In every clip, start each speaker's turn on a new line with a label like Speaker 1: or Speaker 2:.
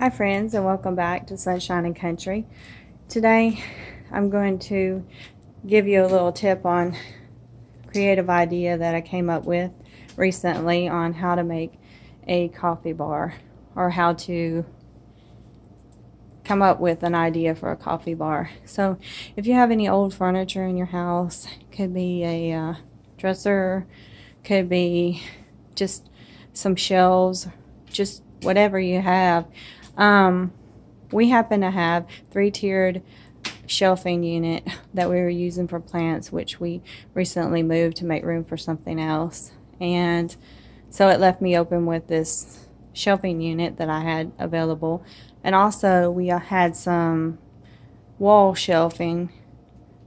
Speaker 1: Hi friends, and welcome back to Sunshine and Country. Today I'm going to give you a little tip on creative idea that I came up with recently on how to make a coffee bar, or how to come up with an idea for a coffee bar. So if you have any old furniture in your house, could be a dresser, could be just some shelves, just whatever you have. We happen to have 3-tiered shelving unit that we were using for plants, which we recently moved to make room for something else. And so it left me open with this shelving unit that I had available. And also we had some wall shelving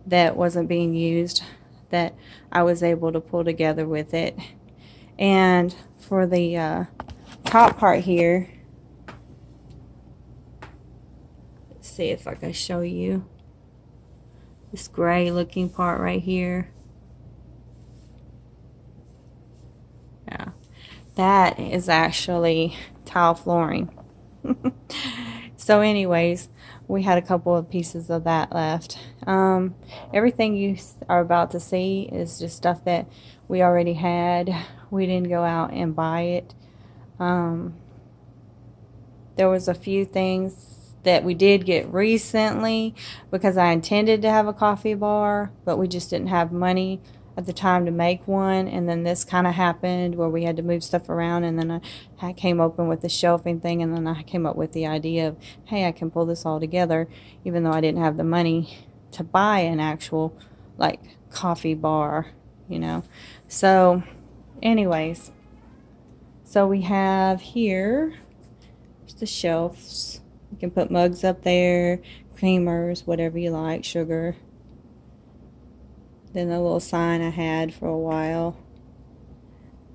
Speaker 1: that wasn't being used that I was able to pull together with it. And for the top part here, let's see if I can show you this gray looking part right here. Yeah, that is actually tile flooring. So anyways, we had a couple of pieces of that left. Everything you are about to see is just stuff that we already had. We didn't go out and buy it. There was a few things that we did get recently because I intended to have a coffee bar, but we just didn't have money at the time to make one. And then this kind of happened where we had to move stuff around, and then I came open with the shelving thing, and then I came up with the idea of, hey, I can pull this all together, even though I didn't have the money to buy an actual like coffee bar, you know. So anyways, so we have here the shelves. You can put mugs up there, creamers, whatever you like, sugar. Then the little sign I had for a while.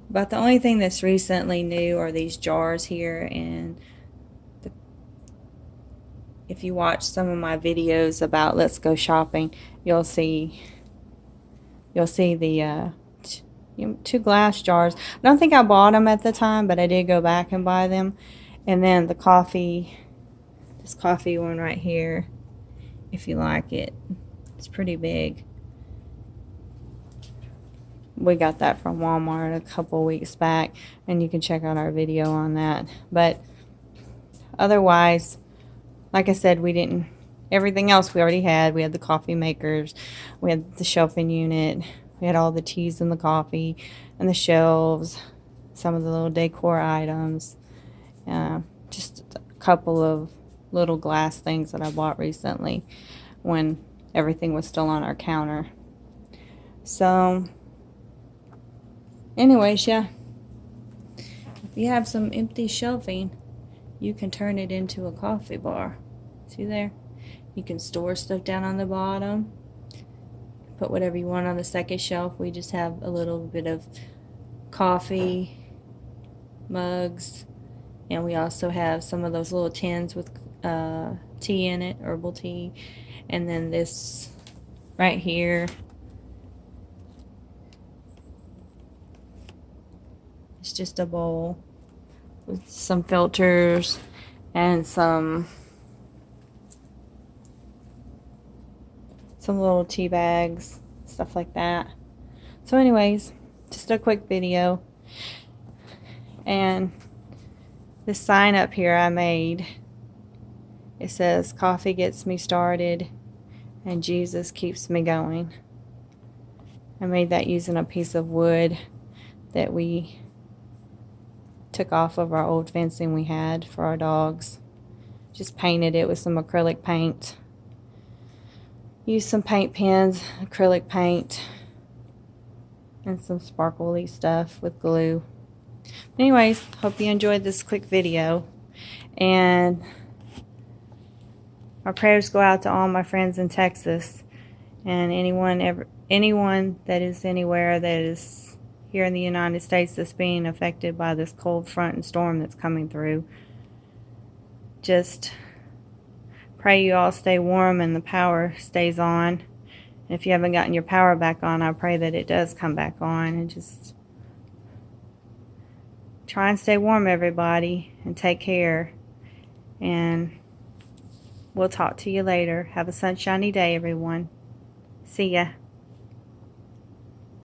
Speaker 1: But the only thing that's recently new are these jars here, and if you watch some of my videos about Let's Go Shopping, you'll see the 2 glass jars. I don't think I bought them at the time, but I did go back and buy them. And then the coffee, this coffee one right here, if you like it. It's pretty big. We got that from Walmart a couple weeks back, and you can check out our video on that. But otherwise, like I said, we didn't, everything else we already had. We had the coffee makers, we had the shelving unit, we had all the teas and the coffee and the shelves, some of the little decor items, just a couple of little glass things that I bought recently when everything was still on our counter. So anyways, yeah, if you have some empty shelving, you can turn it into a coffee bar. See there? You can store stuff down on the bottom, put whatever you want on the second shelf. We just have a little bit of coffee mugs, and we also have some of those little tins with tea in it, herbal tea. And then this right here, it's just a bowl with some filters and some little tea bags, stuff like that. So anyways, just a quick video. And this sign up here I made, it says, coffee gets me started and Jesus keeps me going. I made that using a piece of wood that we took off of our old fencing we had for our dogs. Just painted it with some acrylic paint. Used some paint pens, acrylic paint, and some sparkly stuff with glue. Anyways, hope you enjoyed this quick video, and our prayers go out to all my friends in Texas and anyone that is anywhere that is here in the United States that's being affected by this cold front and storm that's coming through. Just pray you all stay warm and the power stays on. And if you haven't gotten your power back on, I pray that it does come back on. And just try and stay warm, everybody, and take care. And we'll talk to you later. Have a sunshiny day, everyone. See ya.